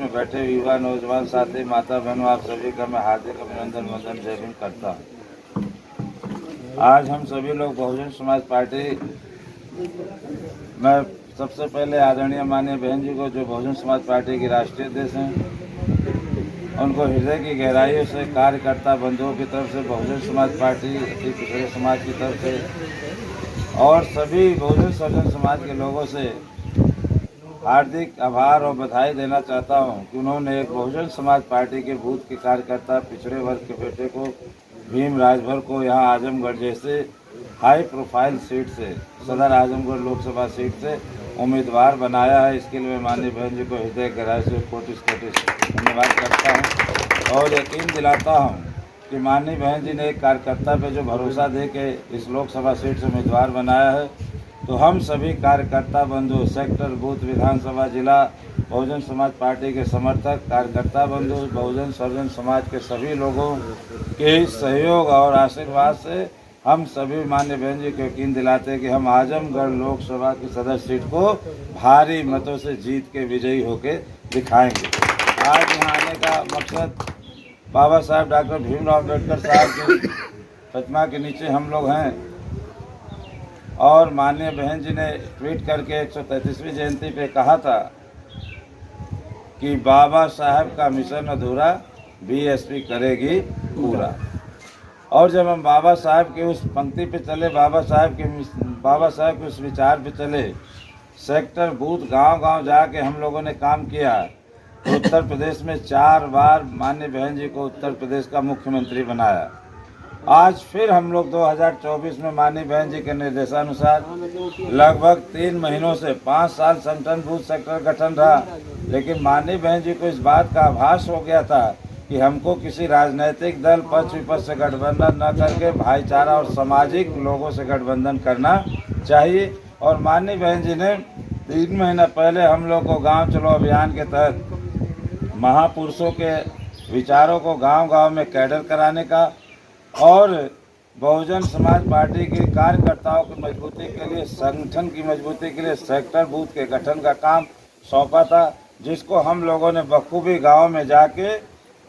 में बैठे युवा नौजवान साथी माता बहनों आप सभी का मैं हार्दिक अभिनंदन वंदन जय भीम करता हूँ। आज हम सभी लोग बहुजन समाज पार्टी में सबसे पहले आदरणीय माननीय बहन जी को जो बहुजन समाज पार्टी की राष्ट्रीय अध्यक्ष हैं उनको हृदय की गहराइयों से कार्यकर्ता बंधुओं की तरफ से बहुजन समाज पार्टी अति पिछड़े समाज की तरफ से और सभी बहुजन सर्जन समाज के लोगों से हार्दिक आभार और बधाई देना चाहता हूं कि उन्होंने एक बहुजन समाज पार्टी के बूथ के कार्यकर्ता पिछड़े वर्ग के बेटे को भीम राजभर को यहां आजमगढ़ जैसे हाई प्रोफाइल सीट से सदर आजमगढ़ लोकसभा सीट से उम्मीदवार बनाया है। इसके लिए मैं माननीय बहन जी को हृदय गहराई से कोटि धन्यवाद करता हूँ और यकीन दिलाता हूँ कि माननीय बहन जी ने एक कार्यकर्ता पे जो भरोसा दे के इस लोकसभा सीट से उम्मीदवार बनाया है, तो हम सभी कार्यकर्ता बंधु सेक्टर बूथ विधानसभा जिला बहुजन समाज पार्टी के समर्थक कार्यकर्ता बंधु बहुजन सर्जन समाज के सभी लोगों के सहयोग और आशीर्वाद से हम सभी माननीय बहन जी को यकीन दिलाते हैं कि हम आजमगढ़ लोकसभा की सदस्य सीट को भारी मतों से जीत के विजयी होकर दिखाएंगे। आज यहाँ आने का मकसद बाबा साहब डॉक्टर भीमराव अम्बेडकर साहब की प्रतिमा के नीचे हम लोग हैं और माननीय बहन जी ने ट्वीट करके 133वीं जयंती पे कहा था कि बाबा साहब का मिशन अधूरा बीएसपी करेगी पूरा। और जब हम बाबा साहब के उस पंक्ति पे चले, बाबा साहब के उस विचार पे चले, सेक्टर बूथ गांव-गांव जाके हम लोगों ने काम किया। तो उत्तर प्रदेश में 4 बार माननीय बहन जी को उत्तर प्रदेश का मुख्यमंत्री बनाया। आज फिर हम लोग 2024 में माननीय बहन जी के निर्देशानुसार लगभग 3 महीनों से 5 साल संगठन बूथ सेक्टर गठन रहा, लेकिन माननीय बहन जी को इस बात का आभास हो गया था कि हमको किसी राजनीतिक दल पक्ष विपक्ष से गठबंधन न करके भाईचारा और सामाजिक लोगों से गठबंधन करना चाहिए। और माननीय बहन जी ने 3 महीना पहले हम लोग को गांव चलो अभियान के तहत महापुरुषों के विचारों को गांव-गांव में कैडर कराने का और बहुजन समाज पार्टी के कार्यकर्ताओं की मजबूती के लिए, संगठन की मजबूती के लिए सेक्टर बूथ के गठन का काम सौंपा था, जिसको हम लोगों ने बखूबी गांव में जाके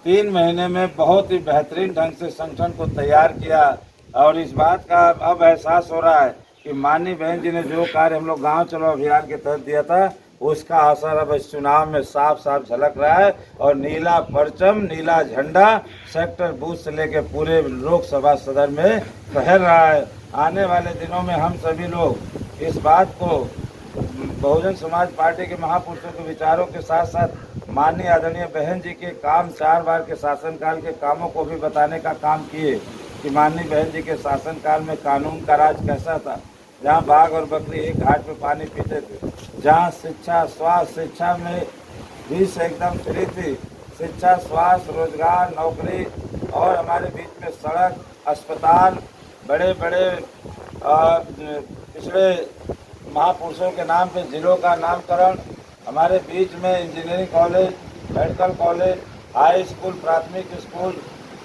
3 महीने में बहुत ही बेहतरीन ढंग से संगठन को तैयार किया। और इस बात का अब एहसास हो रहा है कि माननीय बहन जी ने जो कार्य हम लोग गाँव चलो अभियान के तहत दिया था, उसका असर अब इस चुनाव में साफ साफ झलक रहा है और नीला परचम, नीला झंडा सेक्टर बूथ से लेकर पूरे लोकसभा सदन में फहर रहा है। आने वाले दिनों में हम सभी लोग इस बात को बहुजन समाज पार्टी के महापुरुषों के विचारों के साथ साथ माननीय आदरणीय बहन जी के काम 4 बार के शासनकाल के कामों को भी बताने का काम किए कि माननीय बहन जी के शासनकाल में कानून का राज कैसा था, जहाँ बाघ और बकरी एक घाट पे पानी पीते थे, जहाँ शिक्षा स्वास्थ्य शिक्षा में भी से एकदम फ्री थी, शिक्षा स्वास्थ्य रोजगार नौकरी और हमारे बीच में सड़क अस्पताल बड़े बड़े पिछड़े महापुरुषों के नाम पे जिलों का नामकरण, हमारे बीच में engineering college medical college high school प्राथमिक स्कूल,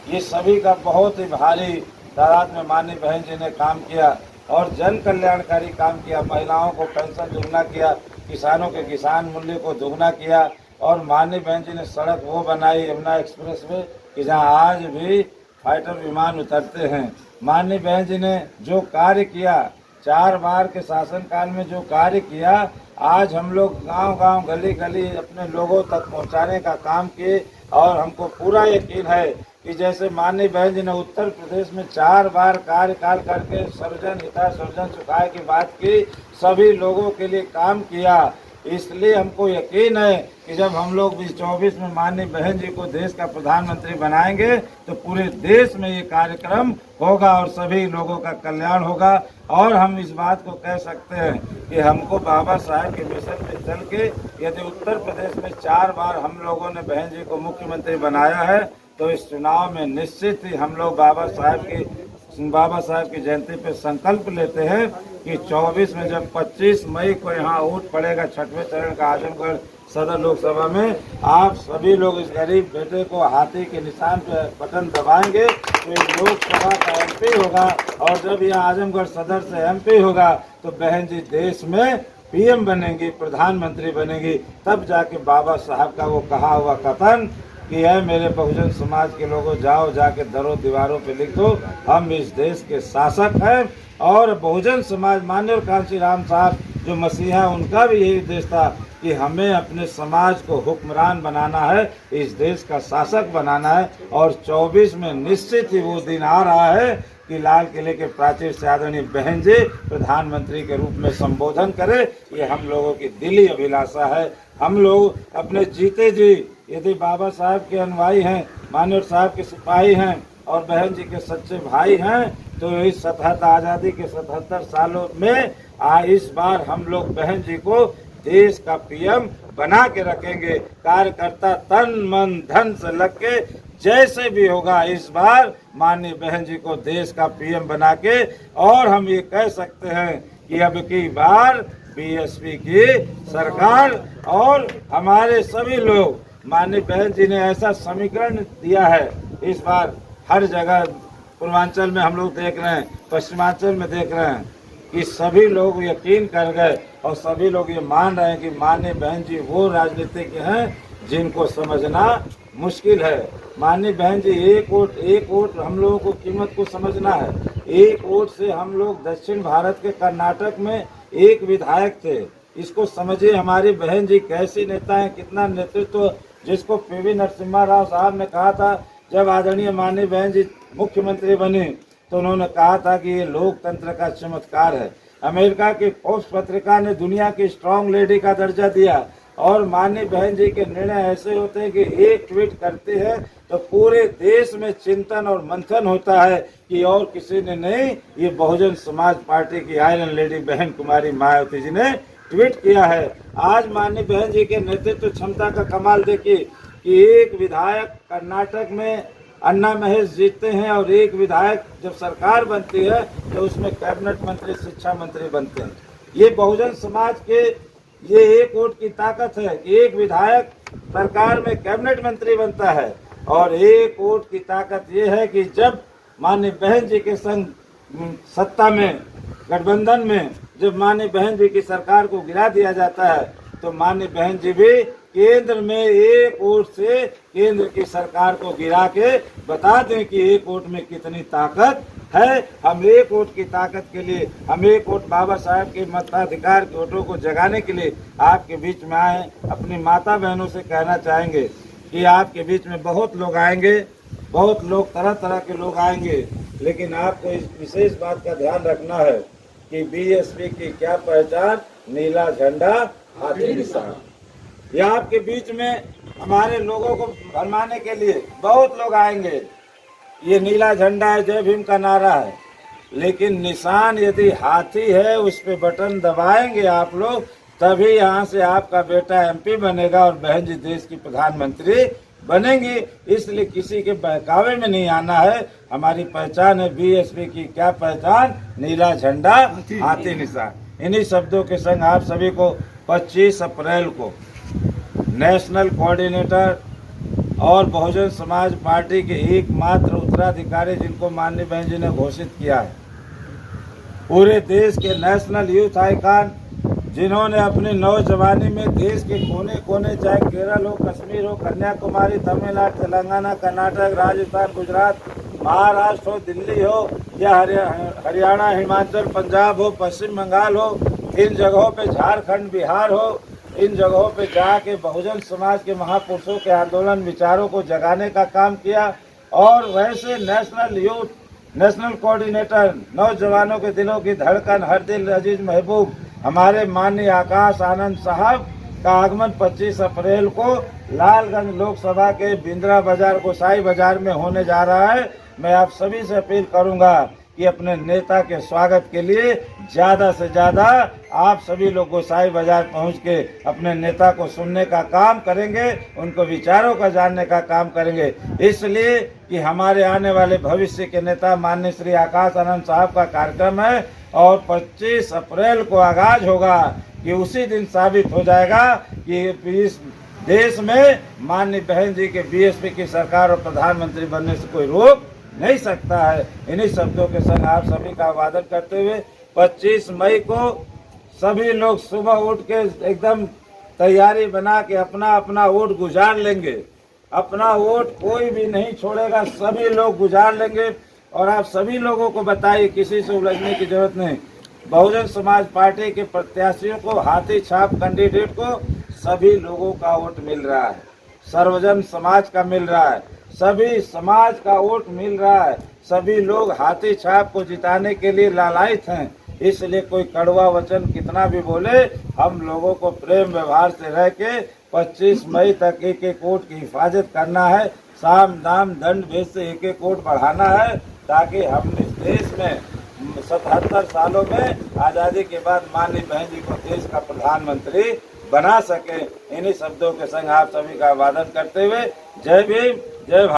ये सभी का बहुत ही भारी तादाद में माननीय बहन जी ने काम किया और जन कल्याणकारी काम किया। महिलाओं को पेंशन दुगना किया, किसानों के किसान मूल्य को दुगना किया और माननीय बहन जी ने सड़क वो बनाई यमुना एक्सप्रेस में कि जहां आज भी फाइटर विमान उतरते हैं। माननीय बहन जी ने जो कार्य किया 4 बार के शासनकाल में, जो कार्य किया, आज हम लोग गांव-गांव गली-गली अपने लोगों तक पहुंचाने का काम किए और हमको पूरा यकीन है कि जैसे माननीय बहन जी ने उत्तर प्रदेश में 4 बार कार्यकाल करके सर्वजन हिता सर्वजन सुखाय की बात की, सभी लोगों के लिए काम किया। इसलिए हमको यकीन है कि जब हम लोग 2024 में माननीय बहन जी को देश का प्रधानमंत्री बनाएंगे तो पूरे देश में ये कार्यक्रम होगा और सभी लोगों का कल्याण होगा। और हम इस बात को कह सकते हैं कि हमको बाबा साहब के मिशन पे चल के यदि उत्तर प्रदेश में 4 बार हम लोगों ने बहन जी को मुख्यमंत्री बनाया है तो इस चुनाव में निश्चित ही हम लोग बाबा साहब की जयंती पे संकल्प लेते हैं कि 24 में जब 25 मई को यहाँ वोट पड़ेगा 6वें चरण का आजमगढ़ सदर लोकसभा में, आप सभी लोग इस गरीब बेटे को हाथी के निशान पे बटन दबाएंगे तो ये लोकसभा का एमपी होगा और जब यहाँ आजमगढ़ सदर से एमपी होगा तो बहन जी देश में पीएम बनेंगी, प्रधानमंत्री बनेंगी, तब जाके बाबा साहब का वो कहा हुआ कथन कि है मेरे बहुजन समाज के लोगों, जाओ जाके दरों दीवारों पे लिख दो, हम इस देश के शासक हैं। और बहुजन समाज माननीय कांशी राम साहब जो मसीहा, उनका भी यही उद्देश्य था कि हमें अपने समाज को हुक्मरान बनाना है, इस देश का शासक बनाना है। और 24 में निश्चित ही वो दिन आ रहा है कि लाल किले के प्राचीर से आदरणीय बहन जी प्रधानमंत्री के रूप में संबोधन करे। ये हम लोगों की दिली अभिलाषा है। हम लोग अपने जीते जी यदि बाबा साहब के अनुयायी हैं, माननीय साहब के सिपाही हैं और बहन जी के सच्चे भाई हैं, तो इस 77 आज़ादी के 77 सालों में इस बार हम लोग बहन जी को देश का पीएम बना के रखेंगे। कार्यकर्ता तन मन धन से लग के जैसे भी होगा इस बार माननीय बहन जी को देश का पीएम बना के, और हम ये कह सकते हैं कि अब की बार बीएसपी की सरकार और हमारे सभी लोग, माननीय बहन जी ने ऐसा समीकरण दिया है इस बार हर जगह, पूर्वांचल में हम लोग देख रहे हैं, पश्चिमांचल में देख रहे हैं कि सभी लोग यकीन कर गए और सभी लोग ये मान रहे हैं कि माननीय बहन जी वो राजनीतिज्ञ हैं जिनको समझना मुश्किल है। माननीय बहन जी एक वोट हम लोगों को कीमत को समझना है। एक वोट से हम लोग दक्षिण भारत के कर्नाटक में एक विधायक थे। इसको समझिए हमारी बहन जी कैसी नेता है, कितना नेतृत्व, जिसको पीवी नरसिम्हा राव साहब ने कहा था जब आदरणीय माननीय बहन जी मुख्यमंत्री बनी, तो उन्होंने कहा था कि ये लोकतंत्र का चमत्कार है। अमेरिका की फोर्ब्स पत्रिका ने दुनिया की स्ट्रांग लेडी का दर्जा दिया। और माननीय बहन जी के निर्णय ऐसे होते हैं कि एक ट्वीट करते हैं तो पूरे देश में चिंतन और मंथन होता है कि और किसी ने नहीं, ये बहुजन समाज पार्टी की आयरन लेडी बहन कुमारी मायावती जी ने ट्वीट किया है। आज माननीय बहन जी के नेतृत्व क्षमता का कमाल देखिए कि एक विधायक कर्नाटक में अन्ना महेश जीतते हैं और एक विधायक जब सरकार बनती है तो उसमें कैबिनेट मंत्री, शिक्षा मंत्री बनते हैं। ये बहुजन समाज के ये एक वोट की ताकत है कि एक विधायक सरकार में कैबिनेट मंत्री बनता है। और एक वोट की ताकत ये है कि जब माननीय बहन जी के संग सत्ता में, गठबंधन में जब माननीय बहन जी की सरकार को गिरा दिया जाता है, तो माननीय बहन जी भी केंद्र में एक वोट से केंद्र की सरकार को गिरा के बता दें कि एक वोट में कितनी ताकत है। हम एक वोट की ताकत के लिए, हम एक वोट बाबा साहब के मताधिकार के वोटों को जगाने के लिए आपके बीच में आए। अपनी माता बहनों से कहना चाहेंगे कि आपके बीच में बहुत लोग आएंगे, बहुत लोग, तरह तरह के लोग आएंगे, लेकिन आपको इस विशेष बात का ध्यान रखना है कि बीएसपी की क्या पहचान, नीला झंडा, हाथी निशान। ये आपके बीच में हमारे लोगों को भरमाने के लिए बहुत लोग आएंगे। ये नीला झंडा है, जय भीम का नारा है, लेकिन निशान यदि हाथी है, उस पे बटन दबाएंगे आप लोग, तभी यहाँ से आपका बेटा एमपी बनेगा और बहन जी देश की प्रधानमंत्री बनेंगी। इसलिए किसी के बहकावे में नहीं आना है। हमारी पहचान है बीएसपी की क्या पहचान, नीला झंडा, हाथी निशान। इन्हीं शब्दों के संग आप सभी को 25 अप्रैल को नेशनल कोऑर्डिनेटर और बहुजन समाज पार्टी के एकमात्र उत्तराधिकारी, जिनको माननीय बहन जी ने घोषित किया है, पूरे देश के नेशनल यूथ आइकॉन, जिन्होंने अपनी नौजवानी में देश के कोने कोने, चाहे केरल हो, कश्मीर हो, कन्याकुमारी, तमिलनाडु, तेलंगाना, कर्नाटक, राजस्थान, गुजरात, महाराष्ट्र हो, दिल्ली हो या हरियाणा, हिमाचल, पंजाब हो, पश्चिम बंगाल हो, इन जगहों पे झारखंड, बिहार हो, इन जगहों पे जाके बहुजन समाज के महापुरुषों के आंदोलन विचारों को जगाने का काम किया। और वैसे नेशनल यूथ, नेशनल कोऑर्डिनेटर, नौजवानों के दिलों की धड़कन, हर दिल अजीज महबूब, हमारे माननीय आकाश आनंद साहब का आगमन 25 अप्रैल को लालगंज लोकसभा के बिंद्रा बाजार, गोसाई बाजार में होने जा रहा है। मैं आप सभी से अपील करूंगा कि अपने नेता के स्वागत के लिए ज़्यादा से ज़्यादा आप सभी लोग गोसाई बाजार पहुंच के अपने नेता को सुनने का काम करेंगे, उनको विचारों का जानने का काम करेंगे। इसलिए कि हमारे आने वाले भविष्य के नेता माननीय श्री आकाश आनंद साहब का कार्यक्रम है और 25 अप्रैल को आगाज होगा कि उसी दिन साबित हो जाएगा कि इस देश में माननीय बहन जी के बीएसपी की सरकार और प्रधानमंत्री बनने से कोई रोक नहीं सकता है। इन्हीं शब्दों के संग आप सभी का अभिवादन करते हुए 25 मई को सभी लोग सुबह उठ के एकदम तैयारी बना के अपना अपना वोट गुजार लेंगे। अपना वोट कोई भी नहीं छोड़ेगा, सभी लोग गुजार लेंगे। और आप सभी लोगों को बताइए, किसी से उलझने की जरूरत नहीं। बहुजन समाज पार्टी के प्रत्याशियों को, हाथी छाप कैंडिडेट को सभी लोगों का वोट मिल रहा है, सर्वजन समाज का मिल रहा है, सभी समाज का वोट मिल रहा है। सभी लोग हाथी छाप को जिताने के लिए लालायित हैं। इसलिए कोई कड़वा वचन कितना भी बोले, हम लोगों को प्रेम व्यवहार से रह के 25 मई तक एक एक वोट की हिफाजत करना है। साम दाम दंड भेद से एक एक वोट बढ़ाना है, ताकि हम इस देश में 77 सालों में आज़ादी के बाद माननीय बहन जी को देश का प्रधानमंत्री बना सके। इन्हीं शब्दों के संग आप सभी का अभिवादन करते हुए जय भीम, जय भारत।